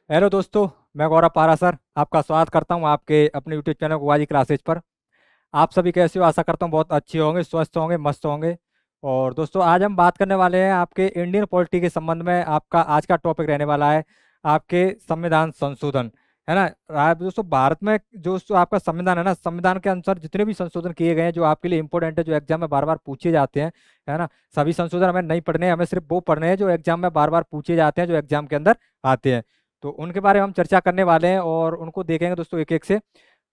Hello दोस्तों। मैं गौरव पारा सर आपका स्वागत करता हूं आपके अपने यूट्यूब चैनल गुवाजी क्लासेज पर। आप सभी कैसे हो? आशा करता हूं बहुत अच्छे होंगे, स्वस्थ होंगे, मस्त होंगे। और दोस्तों आज हम बात करने वाले हैं आपके इंडियन पॉलिटी के संबंध में। आपका आज का टॉपिक रहने वाला है आपके संविधान संशोधन, है ना। दोस्तों भारत में जो आपका संविधान है ना, संविधान के अनुसार जितने भी संशोधन किए गए हैं जो आपके लिए इंपॉर्टेंट है, जो एग्जाम में बार बार पूछे जाते हैं, है ना। सभी संशोधन हमें नहीं पढ़ने हैं, हमें सिर्फ वो पढ़ने हैं जो एग्जाम में बार बार पूछे जाते हैं, जो एग्जाम के अंदर आते हैं। तो उनके बारे में हम चर्चा करने वाले हैं और उनको देखेंगे दोस्तों एक एक से।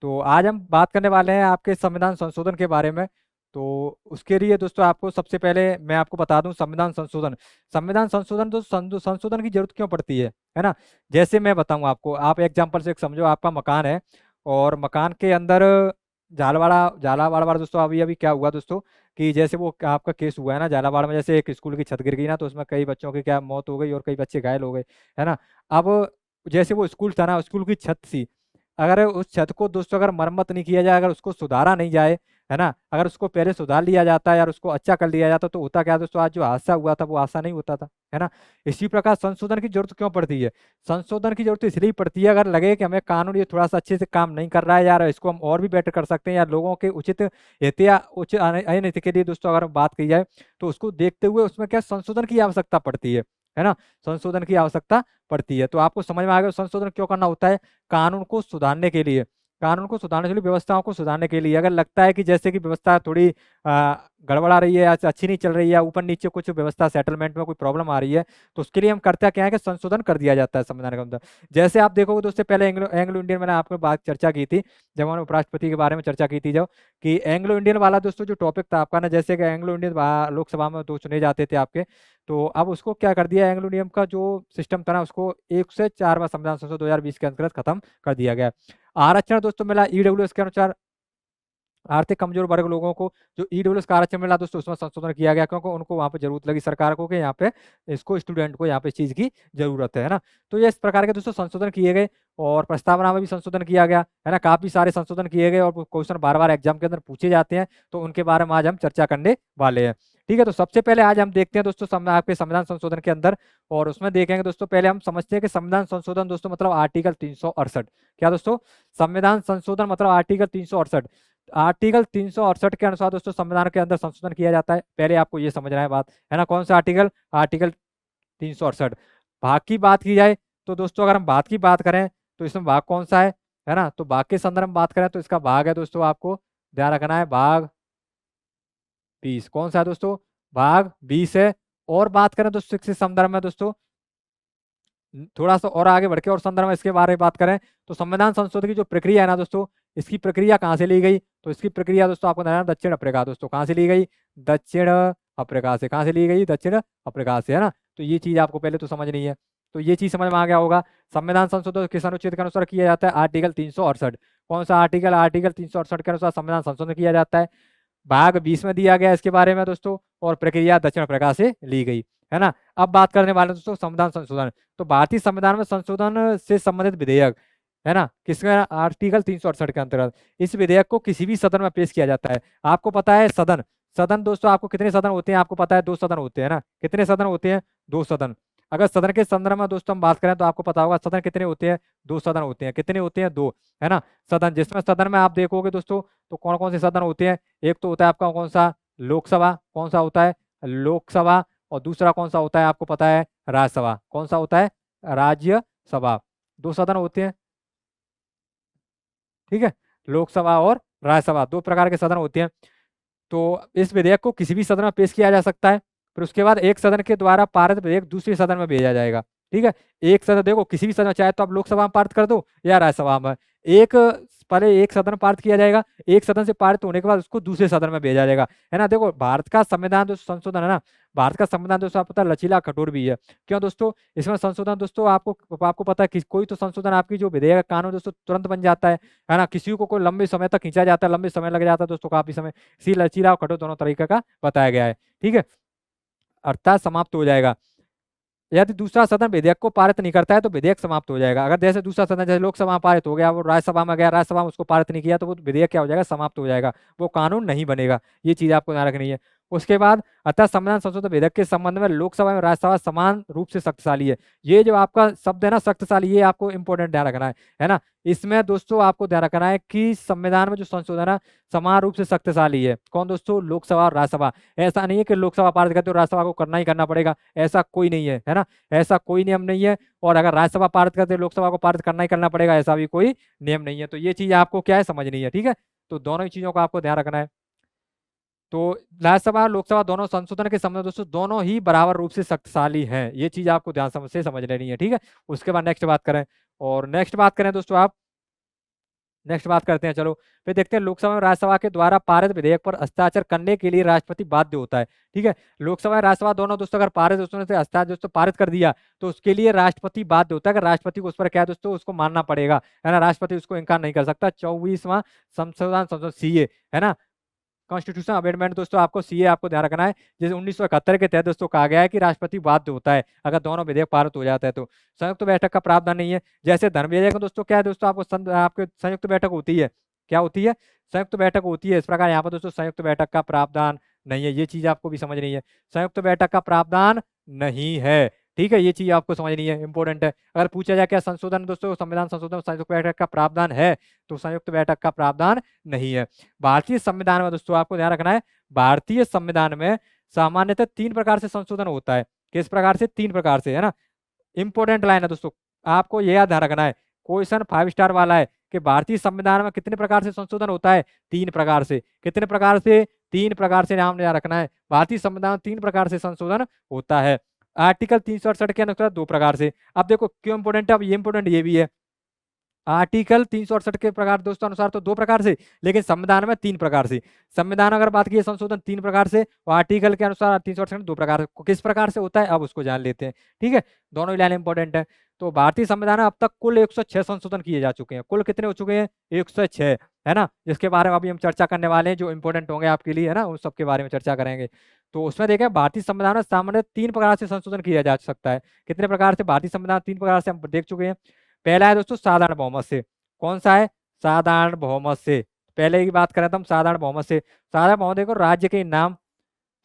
तो आज हम बात करने वाले हैं आपके संविधान संशोधन के बारे में। तो उसके लिए दोस्तों आपको सबसे पहले मैं आपको बता दूं संविधान संशोधन तो संशोधन की जरूरत क्यों पड़ती है ना। जैसे मैं बताऊं आपको, आप एग्जाम्पल से एक समझो, आपका मकान है और मकान के अंदर झालावाड़ झालावाड़ वाला दोस्तों अभी अभी क्या हुआ दोस्तों कि जैसे वो आपका केस हुआ है ना झालावाड़ में, जैसे एक स्कूल की छत गिर गई ना, तो उसमें कई बच्चों की क्या मौत हो गई और कई बच्चे घायल हो गए, है ना। अब जैसे वो स्कूल था ना, स्कूल की छत थी, अगर उस छत को दोस्तों अगर मरम्मत नहीं किया जाए, अगर उसको सुधारा नहीं जाए, है ना, अगर उसको पहले सुधार लिया जाता है यार, उसको अच्छा कर लिया जाता, तो होता क्या दोस्तों, आज जो हादसा हुआ था वो हादसा नहीं होता था, है ना। इसी प्रकार संशोधन की जरूरत क्यों पड़ती है? संशोधन की जरूरत इसलिए पड़ती है, अगर लगे कि हमें कानून ये थोड़ा सा अच्छे से काम नहीं कर रहा है यार, इसको हम और भी बेटर कर सकते हैं यार, लोगों के उचित उचित अनहित के लिए दोस्तों अगर बात की जाए, तो उसको देखते हुए उसमें क्या संशोधन की आवश्यकता पड़ती है ना। संशोधन की आवश्यकता पड़ती है। तो आपको समझ में आ गया संशोधन क्यों करना होता है? कानून को सुधारने के लिए, कानून को सुधारने के लिए, व्यवस्थाओं को सुधारने के लिए। अगर लगता है कि जैसे कि व्यवस्था थोड़ी गड़बड़ा रही है या अच्छी नहीं चल रही है, ऊपर नीचे कुछ व्यवस्था सेटलमेंट में कोई प्रॉब्लम आ रही है, तो उसके लिए हम करते क्या है कि संशोधन कर दिया जाता है संविधान के अंदर। जैसे आप देखोगे दोस्तों, पहले एंग्लो एंग्लो इंडियन, मैंने आपको बात चर्चा की थी जब हमने उपराष्ट्रपति के बारे में चर्चा की थी, जो कि एंग्लो इंडियन वाला दोस्तों जो टॉपिक था आपका ना, जैसे कि एंग्लो इंडियन लोकसभा में दो चुने जाते थे आपके, तो अब उसको क्या कर दिया, एंग्लो इंडियन का जो सिस्टम था ना, उसको 1 से 4 बार संविधान संशोधन 2020 के अंतर्गत खत्म कर दिया गया। आरक्षण दोस्तों मिला ईडब्ल्यूएस के अनुसार, आर्थिक कमजोर वर्ग लोगों को जो ईडब्ल्यूएस का आरक्षण मिला दोस्तों, उसमें संशोधन किया गया क्योंकि उनको वहां पे जरूरत लगी सरकार को कि यहाँ पे इसको स्टूडेंट को यहाँ पे इस चीज की जरूरत है ना। तो ये इस प्रकार के दोस्तों संशोधन किए गए। और प्रस्तावना में भी संशोधन किया गया, है ना। काफी सारे संशोधन किए गए और क्वेश्चन बार बार एग्जाम के अंदर पूछे जाते हैं, तो उनके बारे में आज हम चर्चा करने वाले हैं। ठीक है, तो सबसे पहले आज हम देखते हैं दोस्तों आपके संविधान संशोधन के अंदर, और उसमें देखेंगे दोस्तों, पहले हम समझते हैं कि संविधान संशोधन दोस्तों मतलब आर्टिकल 368। क्या दोस्तों? संविधान संशोधन मतलब आर्टिकल 368। आर्टिकल 368 के अनुसार दोस्तों संविधान के अंदर संशोधन किया जाता है। पहले आपको ये समझना है बात, है ना। कौन सा आर्टिकल? आर्टिकल 368। भाग की बात की जाए तो दोस्तों, अगर हम भाग की बात करें तो इसमें भाग कौन सा है ना, तो भाग के संदर्भ में बात करें तो इसका भाग है दोस्तों, आपको ध्यान रखना है, भाग 20। कौन सा है दोस्तों? भाग 20 है। और बात करें दोस्तों इसके संदर्भ में दोस्तों, थोड़ा सा और आगे बढ़ के और संदर्भ में इसके बारे में बात करें तो संविधान संशोधन की जो प्रक्रिया है ना दोस्तों, इसकी प्रक्रिया कहाँ से ली गई? तो इसकी प्रक्रिया दोस्तों आपको बताना, दक्षिण अफ्रीका दोस्तों, कहाँ से ली गई? दक्षिण अफ्रीका से। कहाँ से ली गई? दक्षिण अफ्रीका से, है ना। तो ये चीज आपको पहले तो समझनी है। तो ये चीज समझ में आ गया होगा। संविधान संशोधन किस अनुच्छेद के अनुसार किया जाता है? आर्टिकल 368। कौन सा आर्टिकल? आर्टिकल 368 के अनुसार संविधान संशोधन किया जाता है। भाग 20 में दिया गया इसके बारे में दोस्तों, और प्रक्रिया दक्षिण अफ्रीका से ली गई, है ना। अब बात करने वाले हैं दोस्तों संविधान संशोधन। तो भारतीय संविधान में संशोधन से संबंधित विधेयक, है ना, किसमें? आर्टिकल 368 के अंतर्गत इस विधेयक को किसी भी सदन में पेश किया जाता है। आपको पता है सदन, सदन दोस्तों आपको कितने सदन होते हैं? आपको पता है 2 सदन होते हैं ना। कितने सदन होते हैं? 2 सदन। अगर सदन के संदर्भ में दोस्तों हम बात करें तो आपको पता होगा सदन कितने होते हैं? 2 सदन होते हैं। कितने होते हैं? 2, है ना। सदन, जिसमें सदन में आप देखोगे दोस्तों तो कौन कौन से सदन होते हैं? एक तो होता है आपका कौन सा? लोकसभा। कौन सा होता है? लोकसभा। और दूसरा कौन सा होता है? आपको पता है, राज्यसभा। कौन सा होता है? राज्यसभा। 2 सदन होते हैं, ठीक है। लोकसभा और राज्यसभा 2 प्रकार के सदन होते हैं। तो इस विधेयक को किसी भी सदन में पेश किया जा सकता है, फिर उसके बाद एक सदन के द्वारा पारित विधेयक दूसरे सदन में भेजा जाएगा। ठीक है, एक सदन देखो किसी भी सदन में, चाहे तो आप लोकसभा में पारित कर दो या राज्यसभा में, एक पहले एक सदन में पारित किया जाएगा, एक सदन से पारित होने के बाद उसको दूसरे सदन में भेजा जाएगा, है ना। देखो भारत का संविधान जो संशोधन है ना, भारत का संविधान दोस्तों आपको पता है लचीला कठोर भी है। क्यों दोस्तों? इसमें संशोधन दोस्तों आपको आपको पता है कि कोई तो संशोधन आपकी जो विधेयक कानून दोस्तों तुरंत बन जाता है ना। किसी को कोई लंबे समय तक खींचा जाता है, लंबे समय लग जाता है दोस्तों, काफी समय। सी लचीला और कठोर दोनों तरीके का बताया गया है, ठीक है। अर्थात समाप्त हो जाएगा यदि दूसरा सदन विधेयक को पारित नहीं करता है, तो विधेयक समाप्त हो जाएगा। अगर जैसे दूसरा सदन, जैसे लोकसभा में पारित हो गया, वो राज्यसभा में गया, राज्यसभा में उसको पारित नहीं किया, तो वो विधेयक क्या हो जाएगा? समाप्त हो जाएगा, वो कानून नहीं बनेगा। ये चीज आपको ध्यान रखनी है। उसके बाद अतः संविधान संशोधन विधेयक के संबंध में लोकसभा में राज्यसभा समान रूप से शक्तिशाली है। ये जो आपका शब्द है ना शक्तिशाली, ये आपको इंपॉर्टेंट ध्यान रखना है ना। इसमें दोस्तों आपको ध्यान रखना है कि संविधान में जो संशोधन है समान रूप से शक्तिशाली है। कौन दोस्तों? लोकसभा और राज्यसभा। ऐसा नहीं है कि लोकसभा पारित करते हो राज्यसभा को करना ही करना पड़ेगा, ऐसा कोई नहीं है ना। ऐसा कोई नियम नहीं है। और अगर राज्यसभा पारित करते हो लोकसभा को पारित करना ही करना पड़ेगा, ऐसा भी कोई नियम नहीं है। तो ये चीज आपको क्या है समझनी है, ठीक है। तो दोनों ही चीजों का आपको ध्यान रखना है। तो राज्यसभा और लोकसभा दोनों संशोधन के संबंध दोस्तों दोनों ही बराबर रूप से शक्तिशाली हैं। ये चीज आपको ध्यान से समझ लेनी है, ठीक है। उसके बाद नेक्स्ट बात करें, और नेक्स्ट बात करें दोस्तों आप, नेक्स्ट बात करते हैं चलो। फिर देखते हैं लोकसभा और राज्यसभा के द्वारा पारित विधेयक पर हस्ताक्षर करने के लिए राष्ट्रपति बाध्य होता है, ठीक है। लोकसभा और राज्यसभा दोनों दोस्तों अगर पारित दोस्तों ने हस्ताक्षर दोस्तों पारित कर दिया तो उसके लिए राष्ट्रपति बाध्य होता है। अगर राष्ट्रपति को उस पर क्या है दोस्तों उसको मानना पड़ेगा, है ना। राष्ट्रपति उसको इनकार नहीं कर सकता। 24वां संशोधन सीए, है ना, कॉन्स्टिट्यूशन अमेंडमेंट दोस्तों आपको सीए आपको ध्यान रखना है। जैसे 1971 के तहत दोस्तों कहा गया है कि राष्ट्रपति बाध्य होता है अगर दोनों विधेयक पारित हो जाता है तो। संयुक्त बैठक का प्रावधान नहीं है। जैसे धर्म विधेयक में दोस्तों क्या है दोस्तों आपको आपके संयुक्त बैठक होती है, क्या होती है? संयुक्त बैठक होती है। इस प्रकार यहाँ पर दोस्तों संयुक्त बैठक का प्रावधान नहीं है। ये चीज आपको भी समझनी है, संयुक्त बैठक का प्रावधान नहीं है, ठीक है। ये चीज आपको समझनी है, इंपॉर्टेंट है। अगर पूछा जाए क्या संशोधन दोस्तों संविधान संशोधन संयुक्त बैठक का प्रावधान है, तो संयुक्त बैठक का प्रावधान नहीं है। भारतीय संविधान में दोस्तों आपको ध्यान रखना है, भारतीय संविधान में सामान्यतः 3 प्रकार से संशोधन होता है। किस प्रकार से? 3 प्रकार से, है ना। इंपॉर्टेंट लाइन है दोस्तों, आपको यह ध्यान रखना है। क्वेश्चन 5 स्टार वाला है कि भारतीय संविधान में कितने प्रकार से संशोधन होता है? 3 प्रकार से। कितने प्रकार से? 3 प्रकार से नाम याद रखना है। भारतीय संविधान में 3 प्रकार से संशोधन होता है। आर्टिकल 368 के अनुसार 2 प्रकार से। अब देखो क्यों इंपोर्टेंट है, अब ये इंपोर्टेंट ये भी है। आर्टिकल 368 के प्रकार दोस्तों अनुसार तो 2 प्रकार से, लेकिन संविधान में 3 प्रकार से। संविधान अगर बात की संशोधन 3 प्रकार से, और आर्टिकल के अनुसार 368 2 प्रकार से। किस प्रकार से होता है अब उसको जान लेते हैं, ठीक है। दोनों ही लाइन इंपॉर्टेंट है। तो भारतीय संविधान में अब तक कुल 106 संशोधन किए जा चुके हैं। कुल कितने हो चुके हैं? 106, है ना। जिसके बारे में अभी हम चर्चा करने वाले हैं, जो इंपॉर्टेंट होंगे आपके लिए, है ना, उन सबके बारे में चर्चा करेंगे। तो उसमें देखें भारतीय संविधान में सामान्य 3 प्रकार से संशोधन किया जा सकता है। कितने प्रकार से? भारतीय संविधान 3 प्रकार से हम देख चुके हैं। पहला है दोस्तों साधारण बहुमत से। कौन सा है? साधारण बहुमत से। पहले की बात करें तो हम साधारण बहुमत से। साधारण बहुमत देखो राज्य के नाम,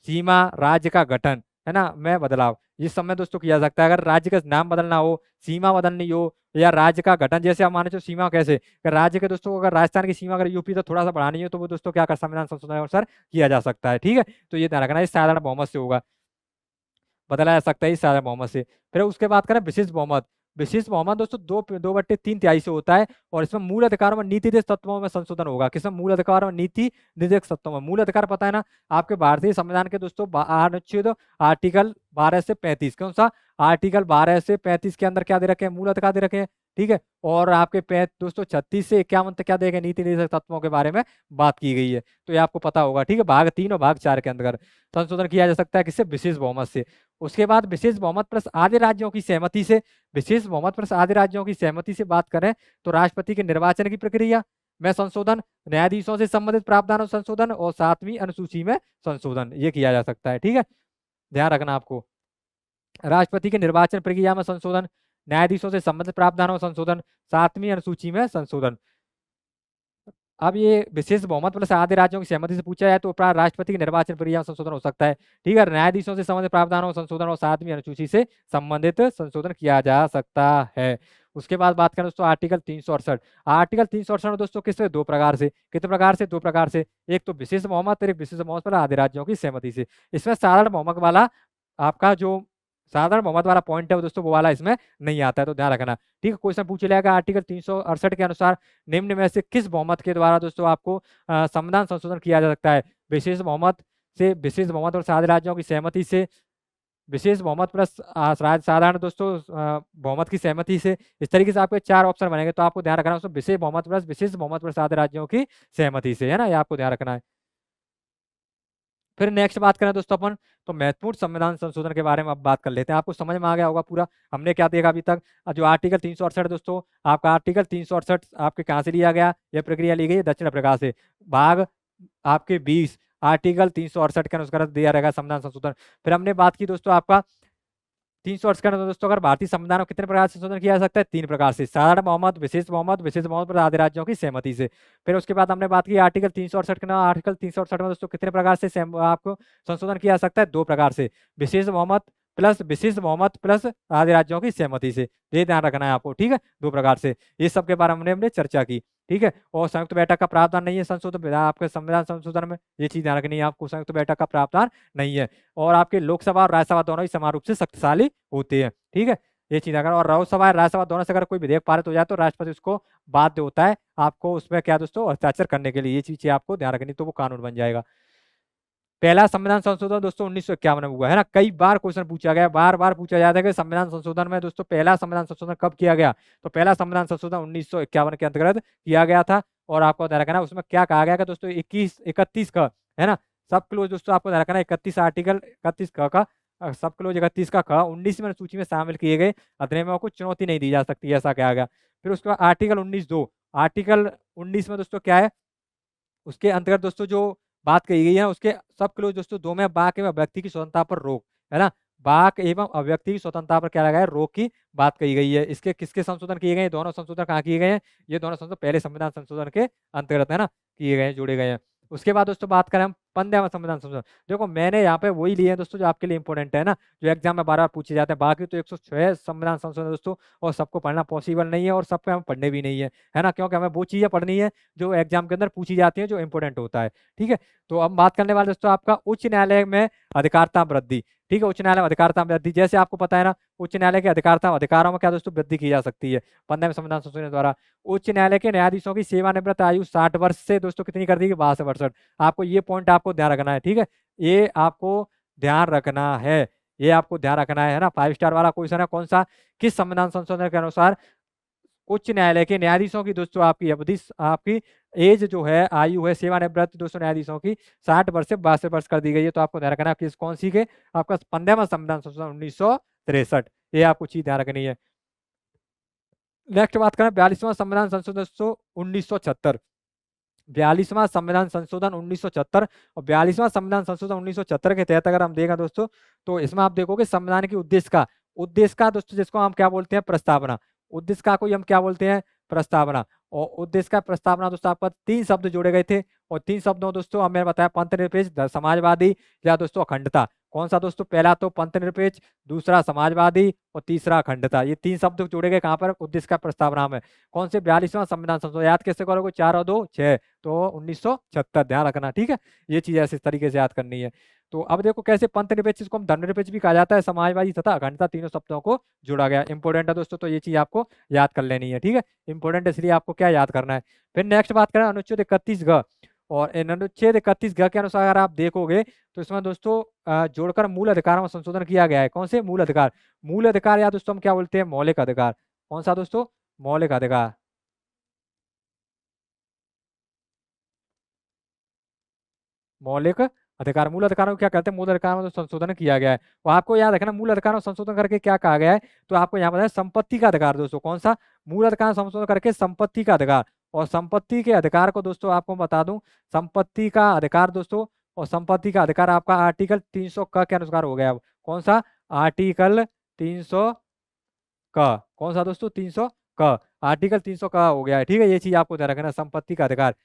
सीमा, राज्य का गठन, है ना, में बदलाव, इस समय दोस्तों किया जा सकता है। अगर राज्य का नाम बदलना हो, सीमा बदलनी हो, या राज्य का गठन, जैसे आप माने तो सीमा कैसे, अगर राज्य के दोस्तों अगर राजस्थान की सीमा अगर यूपी तो थोड़ा सा बढ़ानी हो, तो वो दोस्तों क्या कर संविधान संशोधन अनुसार किया जा सकता है, ठीक है। तो ये ध्यान रखना है, साधारण बहुमत से होगा, बदला जा सकता है इस साधारण बहुमत से। फिर उसके बाद करें विशेष बहुमत। विशेष बहुमत दोस्तों 2/3 से होता है, और इसमें मूल अधिकारों में नीति निर्देशक तत्वों में संशोधन होगा। किसमें? मूल अधिकार और नीति निर्देशक तत्वों में। मूल अधिकार पता है ना आपके भारतीय संविधान के दोस्तों अनुच्छेद आर्टिकल 12 से 35। कौन सा? आर्टिकल 12 से 35 के अंदर क्या दे रखे हैं? मूल अधिकार दे रखे हैं, ठीक है। और आपके दोस्तों 36 से 51 तक क्या देखे? नीति निर्देशक तत्वों के बारे में बात की गई है, तो ये आपको पता होगा, ठीक है। भाग 3 और भाग 4 के अंदर संशोधन किया जा सकता है, किससे? विशेष बहुमत से। उसके बाद विशेष बहुमत प्लस आधे राज्यों की सहमति से। विशेष बहुमत प्लस आधे राज्यों की सहमति से बात करें तो राष्ट्रपति के निर्वाचन की प्रक्रिया में संशोधन, न्यायाधीशों से संबंधित प्रावधानों संशोधन, और 7वीं अनुसूची में संशोधन, ये किया जा सकता है, ठीक है। ध्यान रखना आपको, राष्ट्रपति के निर्वाचन प्रक्रिया में संशोधन, न्यायाधीशों से संबंधित प्रावधानों संशोधन, 7वीं अनुसूची में संशोधन। अब ये विशेष बहुमत प्लस आधे राज्यों की सहमति से पूछा जाए तो उपरांत राष्ट्रपति के निर्वाचन प्रक्रिया में संशोधन हो सकता है, ठीक है। न्यायाधीशों से संबंधित प्रावधानों में संशोधन और 7वीं अनुसूची से संबंधित संशोधन किया जा सकता है। उसके बाद बात करें दोस्तों आर्टिकल 368। आर्टिकल 368 दोस्तों किससे? 2 प्रकार से। कितने प्रकार से? 2 प्रकार से। एक तो विशेष बहुमत और एक विशेष बहुमत पर आधे राज्यों की सहमति से। इसमें साधारण बहुमत वाला आपका जो साधारण बहुमत वाला पॉइंट है वो दोस्तों वो वाला इसमें नहीं आता है, तो ध्यान रखना, ठीक है। क्वेश्चन पूछ लिया आर्टिकल 368 के अनुसार निम्न में से किस बहुमत के द्वारा दोस्तों आपको संविधान संशोधन किया जा सकता है? विशेष बहुमत से, विशेष बहुमत और साधारण राज्यों की सहमति से, विशेष बहुमत प्लस साधारण दोस्तों बहुमत की सहमति से। इस तरीके से आपके 4 ऑप्शन बनेंगे, तो आपको ध्यान रखना है उसमें विशेष बहुमत प्लस विशेष बहुमत प्लस साधारण राज्यों की सहमति से, है ना, ये आपको ध्यान रखना है। फिर नेक्स्ट बात करें दोस्तों अपन, तो महत्वपूर्ण संविधान संशोधन के बारे में अब बात कर लेते हैं। आपको समझ में आ गया होगा पूरा हमने क्या देखा अभी तक। जो आर्टिकल 368 दोस्तों, आपका आर्टिकल 368 आपके कहाँ से लिया गया? यह प्रक्रिया ली गई है दक्षिण अफ्रीका से। भाग आपके 20 आर्टिकल 368 के अनुसार दिया रहेगा संविधान संशोधन। फिर हमने बात की दोस्तों आपका 368 के अंदर दोस्तों अगर भारतीय संविधान में कितने प्रकार से संशोधन किया जा सकता है? 3 प्रकार से, साधारण बहुमत, विशेष बहुमत, विशेष बहुमत पर आधे राज्यों की सहमति से। फिर उसके बाद हमने बात की आर्टिकल 368 के अंदर, आर्टिकल 368 में दोस्तों कितने प्रकार से आपको संशोधन किया जा सकता है? 2 प्रकार से, विशेष बहुमत प्लस विशेष बहुमत प्लस आधे राज्यों की सहमति से। ये ध्यान रखना है आपको, ठीक है, 2 प्रकार से। ये सब के बारे में हमने चर्चा की, ठीक है। और संयुक्त बैठक का प्रावधान नहीं है संशोधन आपके संविधान संशोधन में, ये चीज ध्यान रखनी है आपको, संयुक्त बैठक का प्रावधान नहीं है। और आपके लोकसभा और राज्यसभा दोनों ही समान रूप से शक्तिशाली होते हैं, ठीक है, ये चीज। अगर और लोकसभा और राज्यसभा दोनों से अगर कोई विधेयक पारित हो जाए तो राष्ट्रपति उसको बाध्य होता है आपको उसमें क्या दोस्तों, हस्ताक्षर करने के लिए। ये चीजें आपको ध्यान रखनी, तो वो कानून बन जाएगा। पहला संविधान संशोधन दोस्तों 1951 में हुआ है ना, कई बार क्वेश्चन पूछा गया, बार बार पूछा जाता है कि संविधान संशोधन में दोस्तों पहला संविधान संशोधन कब किया गया? तो पहला संविधान संशोधन 1951 के अंतर्गत किया गया था। और आपको ध्यान रखना उसमें क्या कहा गया कि दोस्तों 31 का है ना, सब क्लोज दोस्तों आपको ध्यान रखना 31 आर्टिकल 31 का सब क्लोज 31 का 19वें सूची में शामिल किए गए अधिनियमों को चुनौती नहीं दी जा सकती, ऐसा कहा गया। फिर उसके बाद आर्टिकल 19(2), आर्टिकल 19 में दोस्तों क्या है, उसके अंतर्गत दोस्तों जो बात कही गई है उसके सब क्लोज दोस्तों 2 में वाक एवं व्यक्ति की स्वतंत्रता पर रोक, है ना, वाक एवं अभिव्यक्ति की स्वतंत्रता पर क्या लगा है, रोक की बात कही गई है। इसके किसके संशोधन किए गए हैं? दोनों संशोधन कहाँ किए गए हैं? ये दोनों संशोधन पहले संविधान संशोधन के अंतर्गत है ना किए गए हैं, जोड़े गए हैं। उसके बाद दोस्तों बात करें हम 15वां संविधान संशोधन। देखो मैंने यहाँ पे वही लिए हैं दोस्तों जो आपके लिए इंपॉर्टेंट है ना, जो एग्जाम में बार बार पूछे जाते हैं। बाकी तो 106 संविधान संशोधन दोस्तों, और सबको पढ़ना पॉसिबल नहीं है और सबको हमें पढ़ने भी नहीं है ना, क्योंकि हमें वो चीजें पढ़नी है जो एग्जाम के अंदर पूछी जाती है, जो इंपॉर्टेंट होता है, ठीक है। तो अब बात करने वाले दोस्तों आपका उच्च न्यायालय में अधिकारता वृद्धि, ठीक है, उच्च न्यायालय में अधिकारता वृद्धि। जैसे आपको पता है ना, उच्च न्यायालय के अधिकारों में क्या दोस्तों वृद्धि की जा सकती है 15वें संविधान संशोधन द्वारा। उच्च न्यायालय के न्यायाधीशों की सेवानिवृत्त आयु 60 वर्ष से दोस्तों कितनी कर दी गई? 62। आपको ये पॉइंट आपको ध्यान रखना है, ठीक है, ये आपको ध्यान रखना है, ये आपको ध्यान रखना है ना। 5 स्टार वाला क्वेश्चन है, कौन सा, किस संविधान संशोधन के अनुसार उच्च न्यायालय के न्यायाधीशों की दोस्तों आपकी अवधि, आपकी एज जो है, आयु है सेवानिवृत्त दोस्तों न्यायाधीशों की 60 वर्ष से 62 वर्ष कर दी गई है। तो आपको ध्यान रखना है किस कौन सी के, आपका 15वां संविधान संशोधन 1963, ये आपको चीज ध्यान रखनी है। नेक्स्ट बात करें 42वां संविधान संशोधन दोस्तों 1976, 42वां संविधान संशोधन 1976। और 42वां संविधान संशोधन 1976 के तहत अगर हम देखें दोस्तों, तो इसमें आप देखोगे संविधान के उद्देश्य का दोस्तों, जिसको हम क्या बोलते हैं, प्रस्तावना। उद्देश्य का कोई हम क्या बोलते हैं, प्रस्तावना। और उद्देश्य का प्रस्तावना दोस्तों आपका 3 शब्द जोड़े गए थे, और 3 शब्दों दोस्तों हमने बताया पंथ निरपेक्ष, समाजवादी या दोस्तों अखंडता। कौन सा दोस्तों, पहला तो पंथ निरपेक्ष, दूसरा समाजवादी और तीसरा अखंडता। ये 3 शब्द जोड़े गए कहाँ पर, उद्देश्य का प्रस्तावना में। कौन से 42वां संविधान संशोधन, याद कैसे करोगे, 4 और 2 6, तो 1976 ध्यान रखना, ठीक है। ये चीज ऐसे तरीके से याद करनी है। तो अब देखो कैसे पंथ निरपेक्ष, इसको हम धर्मनिरपेक्ष भी कहा जाता है, समाजवादी तथा अखंडता, तीनों शब्दों को जोड़ा गया। इंपॉर्टेंट है दोस्तों, तो ये चीज आपको याद कर लेनी है, ठीक है, इंपॉर्टेंट इसलिए आपको क्या याद करना है। फिर नेक्स्ट बात करें अनुच्छेद 31 और अनुच्छेद 31 के अनुसार अगर आप देखोगे तो इसमें दोस्तों जोड़कर मूल अधिकारों में संशोधन किया गया है। कौन से मूल अधिकार, मूल अधिकार या दोस्तों हम क्या बोलते हैं, मौलिक अधिकार। कौन सा दोस्तों, मौलिक अधिकार, मौलिक अधिकार। मूल अधिकारों को क्या कहते हैं, मूल अधिकारों में तो संशोधन किया गया है। और आपको याद रखना मूल अधिकारों में संशोधन करके क्या कहा गया है, तो आपको यहाँ बताया संपत्ति का अधिकार दोस्तों। कौन सा, मूल अधिकार संशोधन करके संपत्ति का अधिकार। और संपत्ति के अधिकार को दोस्तों आपको बता दूं, संपत्ति का अधिकार दोस्तों, और संपत्ति का अधिकार आपका आर्टिकल 300 के अनुसार हो गया। अब कौन सा, आर्टिकल 300 का, कौन सा दोस्तों, 300 का, आर्टिकल 300 का हो गया है, ठीक है। ये चीज आपको ध्यान रखना, संपत्ति का अधिकार।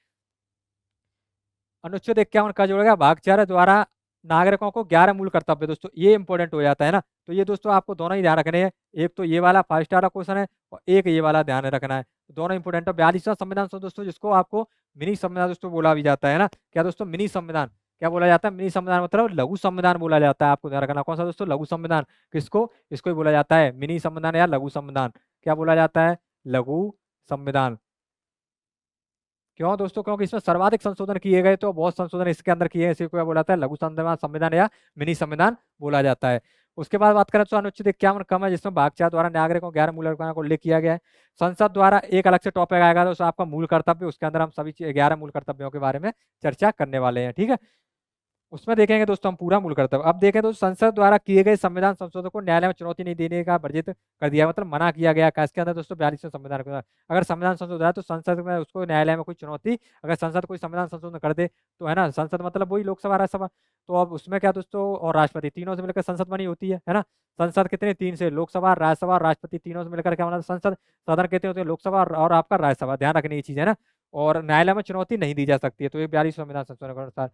अनुच्छेद 51 का जोड़ेगा भाग 4 द्वारा नागरिकों को 11 मूल कर्तव्य दोस्तों, ये इंपॉर्टेंट हो जाता है ना। तो ये दोस्तों आपको दोनों ही ध्यान रखने हैं, एक तो ये वाला 5 स्टार का क्वेश्चन है और एक ये वाला ध्यान रखना है, दोनों इंपॉर्टेंट है। 42वां संविधान दोस्तों, जिसको आपको मिनी संविधान दोस्तों बोला भी जाता है ना, क्या दोस्तों, मिनी संविधान क्या बोला जाता है, मिनी संविधान मतलब लघु संविधान बोला जाता है। आपको ध्यान रखना कौन सा दोस्तों, लघु संविधान। किसको, इसको ही बोला जाता है मिनी संविधान या लघु संविधान। क्या बोला जाता है, लघु संविधान। क्यों दोस्तों, क्योंकि इसमें सर्वाधिक संशोधन किए गए, तो बहुत संशोधन इसके अंदर किए हैं, इसी को क्या बोला जाता है, लघु संविधान संविधान या मिनी संविधान बोला जाता है। उसके बाद बात करें तो अनुच्छेद 51 कम है, जिसमें भाग 4 द्वारा नागरिकों 11 मूल अधिकारों को उल्लेख किया गया है। संसद द्वारा एक अलग से टॉपिक आएगा तो आपका मूल कर्तव्य, उसके अंदर हम सभी 11 मूल कर्तव्यों के बारे में चर्चा करने वाले हैं, ठीक है। उसमें देखेंगे दोस्तों हम पूरा मूल कर्तव्य। अब देखें तो संसद द्वारा किए गए संविधान संशोधन को न्यायालय में चुनौती नहीं देने का वर्जित कर दिया, मतलब मना किया गया। इसके अंदर दोस्तों 42वें संविधान के अंदर अगर संविधान संशोधन है तो संसद में उसको न्यायालय में कोई चुनौती, अगर संसद कोई संविधान संशोधन कर दे तो, है ना, संसद मतलब वही लोकसभा राज्यसभा, तो अब उसमें क्या दोस्तों, और राष्ट्रपति तीनों से मिलकर संसद बनी होती है ना। संसद कितने, तीन से, लोकसभा राज्यसभा और राष्ट्रपति तीनों से मिलकर क्या बना संसद। सदन कितने होते हैं, लोकसभा और आपका राज्यसभा, ध्यान रखने की चीज है ना। और न्यायालय में चुनौती नहीं दी जा सकती है, तो ये 42 संविधान संशोधन के अनुसार।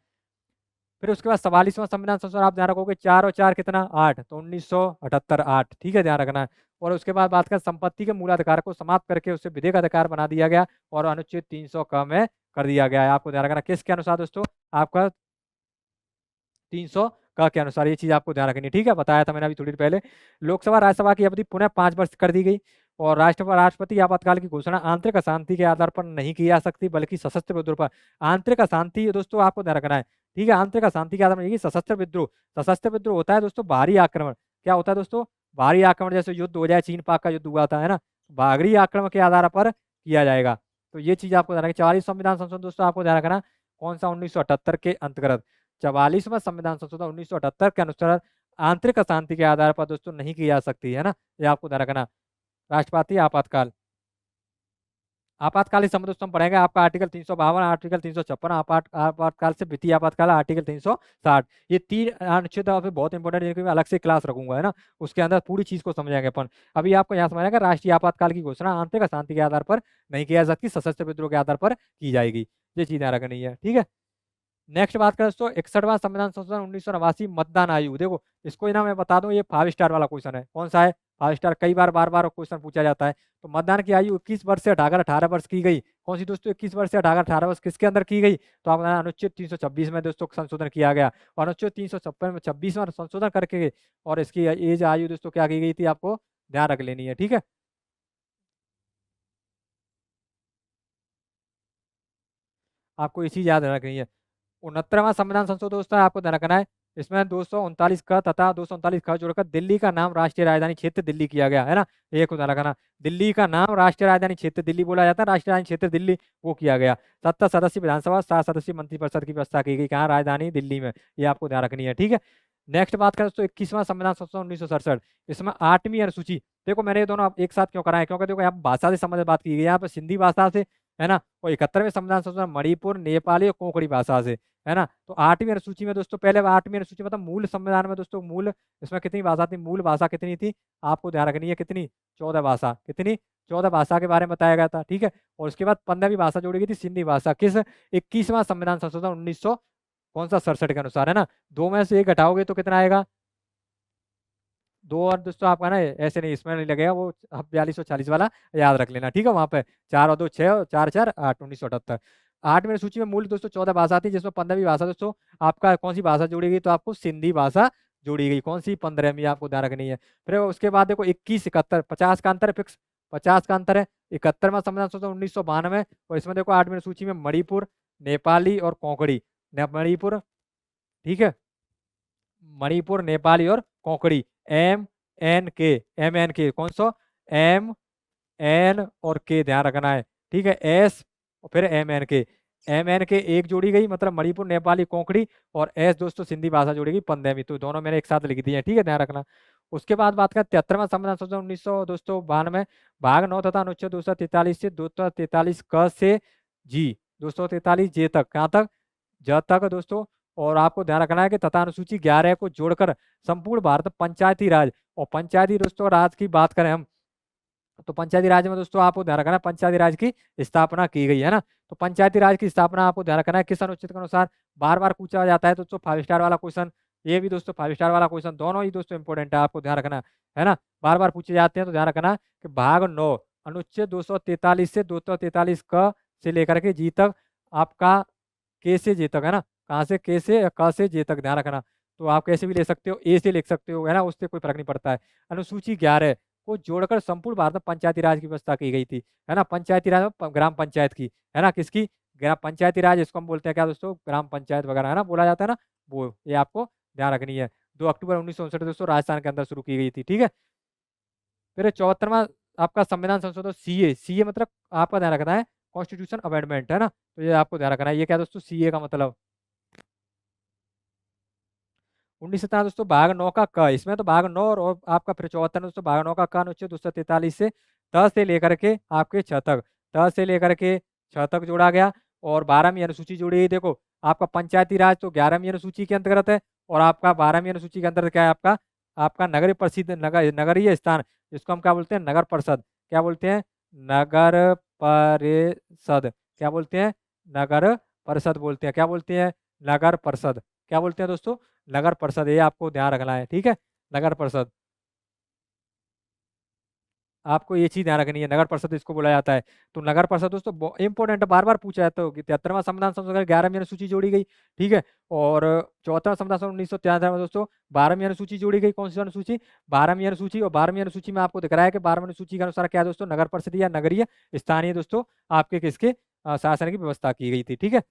फिर उसके बाद 44वां संविधान संशोधन आप ध्यान रखोगे, 4 और 4 कितना, 8, तो 1978 8, ठीक है, ध्यान रखना है। और उसके बाद बात कर संपत्ति के मूलाधिकार को समाप्त करके उसे विधेयक अधिकार बना दिया गया और अनुच्छेद 300 क में कर दिया गया है। आपको ध्यान रखना किसके अनुसार दोस्तों, आपका 300 क के अनुसार, ये चीज आपको ध्यान रखनी है, ठीक है, बताया था मैंने अभी थोड़ी देर पहले। लोकसभा राज्यसभा की अवधि पुनः 5 वर्ष कर दी गई। और राष्ट्रपति आपातकाल की घोषणा आंतरिक अशांति के आधार पर नहीं की जा सकती बल्कि सशस्त्र विद्रोह पर। आंतरिक अशांति दोस्तों आपको ध्यान रखना है, ठीक है, आंतरिक अशांति के आधार पर, सशस्त्र विद्रोह। सशस्त्र विद्रोह होता है दोस्तों बाहरी आक्रमण। क्या होता है दोस्तों, बाहरी आक्रमण, जैसे युद्ध हो जाए, चीन पाक का युद्ध हुआ था, है ना, बाहरी आक्रमण के आधार पर किया जाएगा। तो ये चीज आपको ध्यान रखना। 44 संविधान संशोधन दोस्तों आपको ध्यान रखना कौन सा, 1978 के अंतर्गत। 44वां संविधान संशोधन 1978 के अनुसार आंतरिक अशांति के आधार पर दोस्तों नहीं की जा सकती, है ना, ये आपको ध्यान रखना। राष्ट्रपति आपातकाल, आपातकालीन समय दोस्तों हम पढ़ेंगे आपका आर्टिकल 352, आर्टिकल 356, आपातकाल से वित्तीय आपातकाल आर्टिकल 360। ये 3 अनुच्छेद बहुत इंपॉर्टेंट है, मैं अलग से क्लास रखूंगा, है ना, उसके अंदर पूरी चीज को समझेंगे अपन। अभी आपको यहाँ समझाएगा राष्ट्रीय आपातकाल की घोषणा आंतरिक अशांति के आधार पर नहीं किया जा सकती, सशस्त्र विद्रोह के आधार पर की जाएगी। ये चीज ध्यान रखनी है, ठीक है। नेक्स्ट बात करें दोस्तों, 61वां संविधान संशोधन 1989, मतदान आयु। देखो इसको ना मैं बता दूं, ये 5 स्टार वाला क्वेश्चन है। कौन सा है, 5 स्टार, कई बार बार बार क्वेश्चन पूछा जाता है। तो मतदान की आयु 21 वर्ष से हटाकर 18 वर्ष की गई। कौन सी दोस्तों, 21 वर्ष से हटाकर 18 वर्ष किसके अंदर की गई, तो आप अनुच्छेद 326 में दोस्तों संशोधन किया गया। और अनुच्छेद 356 में 26वां संशोधन करके और इसकी एज आयु दोस्तों क्या की गई थी, आपको ध्यान रख लेनी है, ठीक है। आपको ये चीज याद रखनी है। 69वां संविधान संशोधन दोस्तों आपको ध्यान रखना है, इसमें 239 क तथा 239 ख जोड़कर दिल्ली का नाम राष्ट्रीय राजधानी क्षेत्र दिल्ली किया गया, है ना, एक को ध्यान रखना। दिल्ली का नाम राष्ट्रीय राजधानी क्षेत्र दिल्ली बोला जाता है, राष्ट्रीय राजधानी क्षेत्र दिल्ली वो किया गया। 70 सदस्य विधानसभा, 7 सदस्यीय मंत्रिपरिषद की व्यवस्था की गई, कहाँ, राजधानी दिल्ली में, ये आपको ध्यान रखनी है, ठीक है। नेक्स्ट बात करें दोस्तों, 21वां संविधान संशोधन 1967, इसमें 8वीं अनुसूची। देखो मैंने ये दोनों एक साथ क्यों कराए, क्योंकि देखो यहाँ भाषा से संबंधित बात की गई, यहाँ पर सिंधी भाषा से, है ना, और 71वें संविधान संशोधन मणिपुर, नेपाली और कोंकणी भाषा से, है ना। तो 8वीं अनुसूची में दोस्तों, पहले 8वीं अनुसूची मतलब मूल संविधान में दोस्तों, मूल इसमें कितनी भाषा थी, मूल भाषा कितनी थी, आपको ध्यान रखनी है, कितनी, 14 भाषा, कितनी, 14 भाषा के बारे में बताया गया था, ठीक है। और उसके बाद 15वीं भाषा जोड़ी गई थी, सिंधी भाषा, किस, 21वां संविधान संशोधन 1900 कौन सा, 67 के अनुसार, है ना। दो में से एक घटाओगे तो कितना आएगा, दो, और दोस्तों आपका ना ऐसे नहीं, इसमें नहीं लगेगा, वो 4240 वाला याद रख लेना, ठीक है। वहां पे 4 और 2 6 और 4 4 8, 1978। 8वीं सूची में मूल दोस्तों 14 भाषा थी, जिसमें 15वीं भाषा दोस्तों आपका कौन सी भाषा जोड़ी गई, तो आपको सिंधी भाषा जोड़ी गई, कौन सी, 15वीं, आपको ध्यान रखनी है। फिर उसके बाद देखो 21 71, 50 का अंतर है फिक्स, 50 का अंतर है। 71वां संविधान संशोधन 1992, और इसमें देखो 8वीं सूची में मणिपुर, नेपाली और कोंकणी, मणिपुर, ठीक है, मणिपुर, नेपाली और कोंकणी, एम एन के कौन सा, M N और K ध्यान रखना है, ठीक है, S और फिर M N K एक जोड़ी गई, मतलब मणिपुर, नेपाली, कोंकणी, और S दोस्तों सिंधी भाषा जोड़ी गई 15वीं, तो दोनों मैंने एक साथ लिख दिए हैं, ठीक है, ध्यान रखना। उसके बाद बात करें 73वां संविधान संशोधन 1900 दोस्तों 92, भाग 9 तथा अनुच्छेद 243 से 243 क से जी, 243 जे तक, कहाँ तक, ज तक दोस्तों। और आपको ध्यान रखना है कि तथा अनुसूची 11 को जोड़कर संपूर्ण भारत पंचायती राज, और पंचायती दोस्तों राज की बात करें हम, तो पंचायती राज में दोस्तों आपको ध्यान रखना है पंचायती राज की स्थापना की गई, है ना। तो पंचायती राज की स्थापना आपको ध्यान रखना है किस अनुच्छेद के अनुसार, बार बार पूछा जाता है दोस्तों 5 स्टार वाला क्वेश्चन, ये भी दोस्तों 5 स्टार वाला क्वेश्चन, दोनों ही दोस्तों इंपॉर्टेंट है, आपको ध्यान रखना है ना, बार बार पूछे जाते हैं, तो ध्यान रखना कि भाग 9 अनुच्छेद 243 से 243 क से लेकर के जी तक, आपका के से जे तक, है ना, कहाँ से, के से या क से जे तक, ध्यान रखना। तो आप कैसे भी ले सकते हो, ए से लिख सकते हो, है ना, उससे कोई फर्क नहीं पड़ता है। अनुसूची 11 को जोड़कर संपूर्ण भारत में पंचायती राज की व्यवस्था की गई थी, है ना, पंचायती राज में ग्राम पंचायत की, है ना, किसकी, ग्राम पंचायती राज, इसको हम बोलते हैं क्या दोस्तों, ग्राम पंचायत वगैरह, है ना, बोला जाता है ना, वो ये आपको ध्यान रखनी है। 2 अक्टूबर 1959 दोस्तों राजस्थान के अंदर शुरू की गई थी, ठीक है। फिर 74वां आपका संविधान संशोधन सीए मतलब आपका ध्यान रखना है कॉन्स्टिट्यूशन अमेंडमेंट, है ना, तो ये आपको ध्यान रखना है, ये क्या दोस्तों, सीए का मतलब, 19 दोस्तों भाग 9 का क, इसमें तो भाग 9 और आपका फिर 74 दोस्तों भाग 9 का क अनुच्छेद 243 से त से लेकर के आपके छ तक, त से लेकर के छ तक जोड़ा गया और 12वीं अनुसूची जोड़ी गई। देखो आपका पंचायती राज तो 11वीं अनुसूची के अंतर्गत है और आपका 12वीं अनुसूची के अंतर्गत क्या है आपका आपका नगरीय प्रसिद्ध नगरीय स्थान, जिसको हम क्या बोलते हैं नगर परिषद, क्या बोलते हैं नगर परिषद, क्या बोलते हैं नगर परिषद बोलते हैं, क्या बोलते हैं नगर परिषद, क्या बोलते हैं दोस्तों नगर परिषद, ये आपको ध्यान रखना है, ठीक है नगर परिषद। आपको ये चीज ध्यान रखनी है, नगर परिषद इसको बोला जाता है। तो नगर परिषद दोस्तों इंपॉर्टेंट बार बार पूछा जाता है। 73वां संविधान संशोधन 11वीं अनुसूची जोड़ी गई, ठीक है। और 74वां संविधान संशोधन 1973 में दोस्तों 12वीं अनुसूची जोड़ी गई। कौन सी अनुसूची 12वीं अनुसूची, और 12वीं अनुसूची में आपको दिख रहा है कि 12वीं अनुसूची के अनुसार क्या है दोस्तों नगर परिषद या नगरीय स्थानीय दोस्तों आपके किसके शासन की व्यवस्था की गई थी, ठीक है।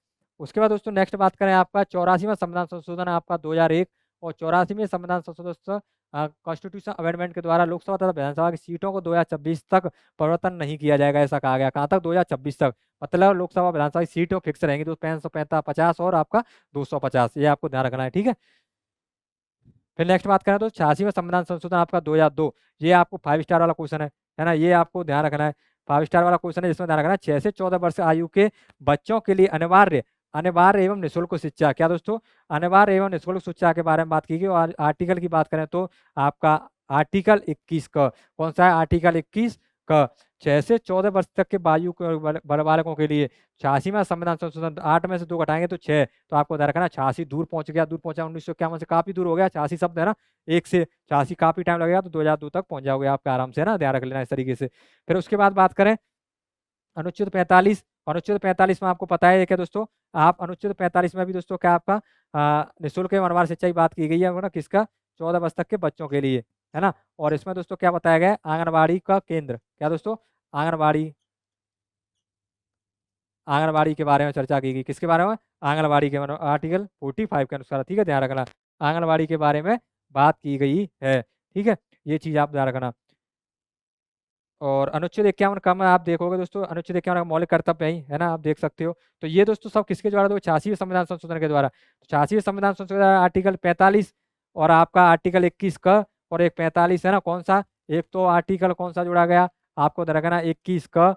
उसके बाद दोस्तों नेक्स्ट बात करें आपका 84वां संविधान संशोधन आपका 2001 और 84वें संविधान संशोधन दोस्तों कॉन्स्टिट्यूशन अमेंडमेंट के द्वारा लोकसभा तथा विधानसभा की सीटों को 2026 तक परिवर्तन नहीं किया जाएगा, ऐसा कहा गया। कहाँ तक 2026 तक, मतलब लोकसभा विधानसभा की सीटें फिक्स रहेंगी तो 550 और आपका 250, ये आपको ध्यान रखना है, ठीक है। फिर नेक्स्ट बात करें तो 86वां संविधान संशोधन आपका 2002, ये आपको 5 स्टार वाला क्वेश्चन है ना, ये आपको ध्यान रखना है। 5 स्टार वाला क्वेश्चन है जिसमें ध्यान रखना है 6 से 14 वर्ष आयु के बच्चों के लिए अनिवार्य अनिवार्य एवं निःशुल्क शिक्षा, क्या दोस्तों अनिवार्य एवं निःशुल्क शिक्षा के बारे में बात की गई। और आर्टिकल की बात करें तो आपका आर्टिकल 21 का कौन सा है आर्टिकल 21 का 6 से 14 वर्ष तक के बालकों के लिए 86वां संविधान संशोधन 8 में से 2 घटाएंगे तो 6, तो आपको ध्यान रखना 86 दूर पहुंच गया, दूर पहुंचा 1951 से काफी दूर हो गया 86 शब्द है ना, एक से 86 काफी टाइम लगेगा तो 2002 तक पहुंच जाओगे आप आराम से, ना ध्यान रख लेना इस तरीके से। फिर उसके बाद बात करें अनुच्छेद 45, अनुच्छेद 45 में आपको पता है क्या दोस्तों, आप अनुच्छेद 45 में भी दोस्तों क्या आपका निःशुल्क एवं अनिवार्य शिक्षा की बात की गई है ना, किसका 14 वर्ष तक के बच्चों के लिए, है ना। और इसमें दोस्तों क्या बताया गया है आंगनबाड़ी का केंद्र, क्या दोस्तों आंगनबाड़ी आंगनबाड़ी के बारे में चर्चा की गई, किसके बारे में आंगनबाड़ी के आर्टिकल 45 के अनुसार, ठीक है ध्यान रखना आंगनबाड़ी के बारे में बात की गई है, ठीक है ये चीज आप ध्यान रखना। और अनुच्छेद 51 का में आप देखोगे दोस्तों अनुच्छेद 51 का मौलिक कर्तव्य है ना, आप देख सकते हो। तो ये दोस्तों सब किसके द्वारा, तो 86वें संविधान संशोधन के द्वारा। 86वें संविधान संशोधन आर्टिकल 45 और आपका आर्टिकल 21 का और एक 45 है ना, कौन सा एक तो आर्टिकल कौन सा जोड़ा गया आपको रखना 21 का,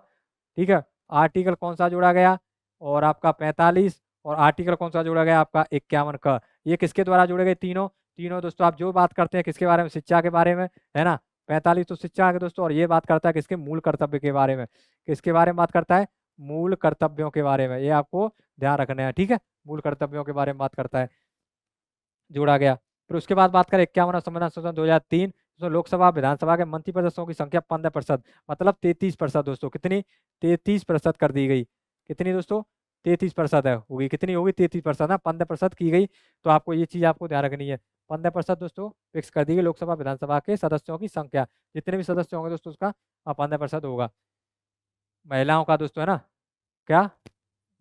ठीक है आर्टिकल कौन सा जोड़ा गया और आपका 45 और आर्टिकल कौन सा जोड़ा गया आपका 51 का, ये किसके द्वारा जोड़े गए तीनों तीनों दोस्तों। आप जो बात करते हैं किसके बारे में शिक्षा के बारे में, है ना 45 तो शिक्षा के दोस्तों, और ये बात करता है किसके मूल कर्तव्य के बारे में, किसके बारे में बात करता है मूल कर्तव्यों के बारे में, ये आपको ध्यान रखना है, ठीक है मूल कर्तव्यों के बारे में बात करता है, जोड़ा गया। फिर उसके बाद बात करें 51वां संविधान संशोधन 2003, तो लोकसभा विधानसभा के मंत्री सदस्यों की संख्या 15%, मतलब 33% दोस्तों, कितनी 33% कर दी गई, कितनी दोस्तों 33% है होगी, कितनी होगी 33% ना 15% की गई। तो आपको ये चीज आपको ध्यान रखनी है 15% दोस्तों फिक्स कर दी गई लोकसभा विधानसभा के सदस्यों की संख्या, जितने भी सदस्य होंगे दोस्तों उसका 15% होगा। महिलाओं का दोस्तों है ना क्या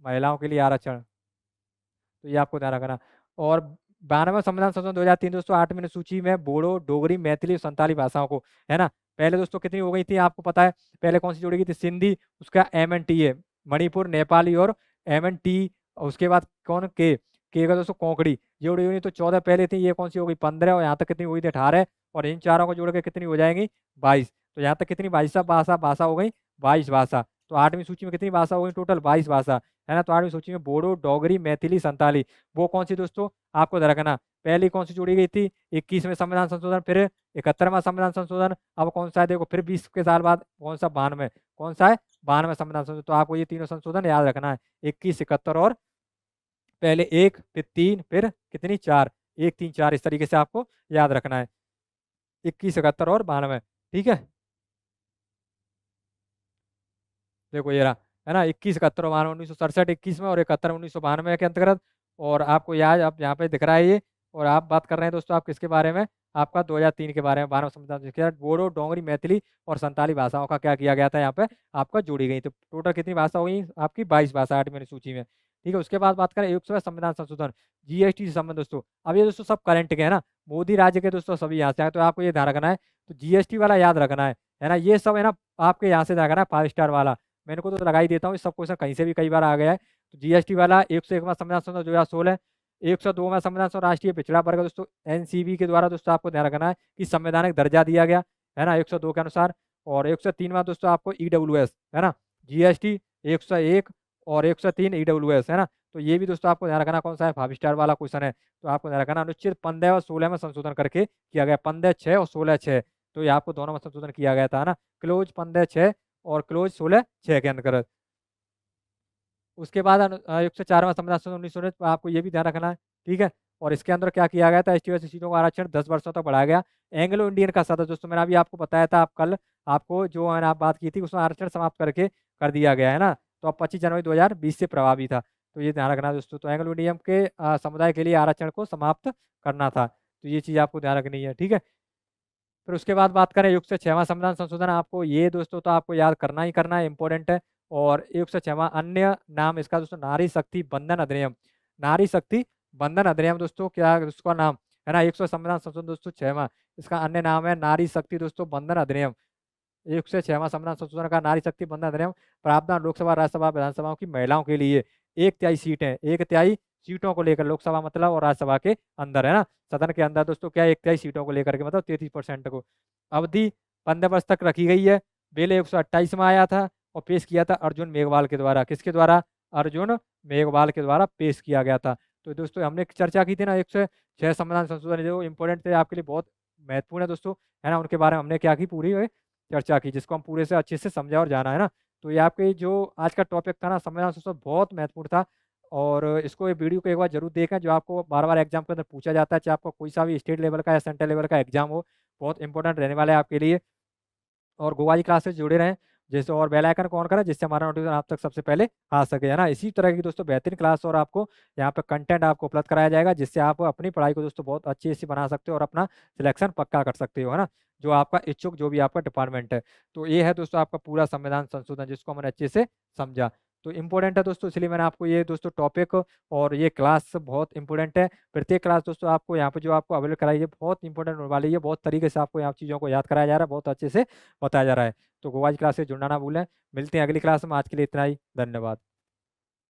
महिलाओं के लिए आरक्षण, तो ये आपको ध्यान रखना। और 92वां संविधान संशोधन 2003 दोस्तों 8वीं अनुसूची में बोडो डोगरी मैथिली और संताली भाषाओं को, है ना पहले दोस्तों कितनी हो गई थी आपको पता है, पहले कौन सी जोड़ी गई थी सिंधी, उसका MNT है मणिपुर नेपाली और MNT, उसके बाद कौन के का दोस्तों कोंकड़ी, ये उड़ी हुई तो 14 पहले थी, ये कौन सी हो गई 15 और यहाँ तक कितनी हुई थी 18, और इन चारों को जोड़ के कितनी हो जाएंगी 22, तो यहाँ तक कितनी 22 भाषा भाषा हो गई 22 भाषा। तो 8वीं सूची में कितनी भाषा हो गई टोटल 22 भाषा, है ना। तो 8वीं सूची में बोडो डोगरी मैथिली संताली, वो कौन सी दोस्तों आपको रखना, पहली कौन सी जोड़ी गई थी 21वें संविधान संशोधन, फिर 71वां संविधान संशोधन, अब कौन सा है देखो फिर 20 के साल बाद कौन सा 92, कौन सा है 92वां संविधान संशोधन। तो आपको ये तीनों संशोधन याद रखना है 21 71 और पहले 1 फिर 3 फिर कितनी 4, 1 3 4 इस तरीके से आपको याद रखना है 21 71 और 92, ठीक है। देखो ये रहा है ना 21 71 92 1967 21 में और 71 1992 के अंतर्गत, और आपको याद आप यहाँ पे दिख रहा है ये, और आप बात कर रहे हैं दोस्तों आप किसके बारे में आपका 2003 के बारे में 12वां संविधान जिसके तहत बोडो डोंगरी मैथिली और संताली भाषाओं का क्या किया गया था यहाँ पे आपका जोड़ी गई, तो टोटल कितनी भाषा हो गई आपकी 22 भाषा 8वीं सूची में, ठीक है। उसके बाद बात करें 100वें संविधान संशोधन GST से संबंध दोस्तों, अब ये दोस्तों सब करंट के है ना, मोदी राज्य के दोस्तों सभी यहाँ से आए, तो आपको ये ध्यान रखना है, तो GST वाला याद रखना है ना, ये सब है ना आपके यहाँ से ध्यान रखना है 5 स्टार वाला, मैंने को तो लगा ही देता हूँ, सब क्वेश्चन कहीं से भी कई बार आ गया है। तो GST वाला 101वां संविधान संशोधन 2016, 102 में संविधान राष्ट्रीय पिछड़ा वर्ग दोस्तों एनसीबी के द्वारा दोस्तों आपको ध्यान रखना है कि संवैधानिक दर्जा दिया गया है ना 102 के अनुसार। और 103 में दोस्तों आपको ईडब्ल्यूएस है ना, जीएसटी 101 और 103 ईडब्ल्यूएस है ना। तो ये भी दोस्तों आपको ध्यान रखना कौन सा है, 5 स्टार वाला क्वेश्चन है। तो आपको ध्यान रखना अनुच्छेद 15 और 16 में संशोधन करके किया गया, 15(6) और 16(6), तो ये आपको दोनों में संशोधन किया गया था ना, क्लोज 15(6) और क्लोज 16(6) के अंतर्गत। उसके बाद 104वां संविधान संशोधन 1919 आपको ये भी ध्यान रखना है, ठीक है। और इसके अंदर क्या किया गया था, एसटी और एससी सीटों का आरक्षण 10 वर्षों तक बढ़ाया गया। एंग्लो इंडियन का सदस्य दोस्तों मैंने अभी आपको बताया था, आप कल आपको जो मैंने आप बात की थी उसमें आरक्षण समाप्त करके कर दिया गया है ना, तो अब 25 जनवरी 2020 से प्रभावी था। तो ये ध्यान रखना दोस्तों, तो एंग्लो इंडियन के समुदाय के लिए आरक्षण को समाप्त करना था, तो ये चीज़ आपको ध्यान रखनी है, ठीक है। फिर उसके बाद बात करें 106वां संविधान संशोधन, आपको ये दोस्तों तो आपको याद करना ही करना है, इंपॉर्टेंट है। और 106वां अन्य नाम इसका दोस्तों नारी शक्ति बंधन अधिनियम। नारी शक्ति बंधन अधिनियम दोस्तों क्या है उसका नाम है ना, 100 संविधान संशोधन दोस्तों 6वां, इसका अन्य नाम है नारी शक्ति दोस्तों बंधन अधिनियम। 106वां संविधान संशोधन का नारी शक्ति बंधन अधिनियम प्रावधान लोकसभा राज्यसभा विधानसभाओं की महिलाओं के लिए 1/3 सीटें, 1/3 सीटों को लेकर लोकसभा मतलब और राज्यसभा के अंदर है ना, सदन के अंदर दोस्तों क्या 1/3 सीटों को लेकर के मतलब 33% को। अवधि 15 वर्ष तक रखी गई है। बिल 128 में आया था और पेश किया था अर्जुन मेघवाल के द्वारा, किसके द्वारा, अर्जुन मेघवाल के द्वारा पेश किया गया था। तो दोस्तों हमने चर्चा की थी ना 106 संविधान संशोधन जो इम्पोर्टेंट थे आपके लिए, बहुत महत्वपूर्ण है दोस्तों, है ना, उनके बारे में हमने क्या की पूरी चर्चा की, जिसको हम पूरे से अच्छे से समझा और जाना है ना। तो ये आपके जो आज का टॉपिक था ना संविधान संशोधन बहुत महत्वपूर्ण था, और इसको ये वीडियो को एक बार जरूर देखें, जो आपको बार-बार एग्जाम के अंदर पूछा जाता है, चाहे आपको कोई सा भी स्टेट लेवल का या सेंट्रल लेवल का एग्जाम हो, बहुत इंपॉर्टेंट रहने वाला है आपके लिए। और गोवा की क्लास से जुड़े रहें जैसे, और बेल आइकन को ऑन करें जिससे हमारा नोटिफिकेशन आप तक सबसे पहले आ सके, है ना। इसी तरह की दोस्तों बेहतरीन क्लास और आपको यहाँ पे कंटेंट आपको उपलब्ध कराया जाएगा, जिससे आप अपनी पढ़ाई को दोस्तों बहुत अच्छी से बना सकते हो और अपना सिलेक्शन पक्का कर सकते हो, है ना, जो आपका इच्छुक जो भी आपका डिपार्टमेंट है। तो ये है दोस्तों आपका पूरा संविधान संशोधन, जिसको हमने अच्छे से समझा। तो इम्पोर्टेंट है दोस्तों, इसलिए मैंने आपको ये दोस्तों टॉपिक और ये क्लास बहुत इंपॉर्टेंट है। प्रत्येक क्लास दोस्तों आपको यहाँ पे जो आपको अवेलेबल कराई है बहुत इंपॉर्टेंट होने वाली है, बहुत तरीके से आपको यहाँ चीज़ों को याद कराया जा रहा है, बहुत अच्छे से बताया जा रहा है। तो गोवा की क्लास से जुड़ना ना भूलें। मिलते हैं अगली क्लास में, आज के लिए इतना ही, धन्यवाद।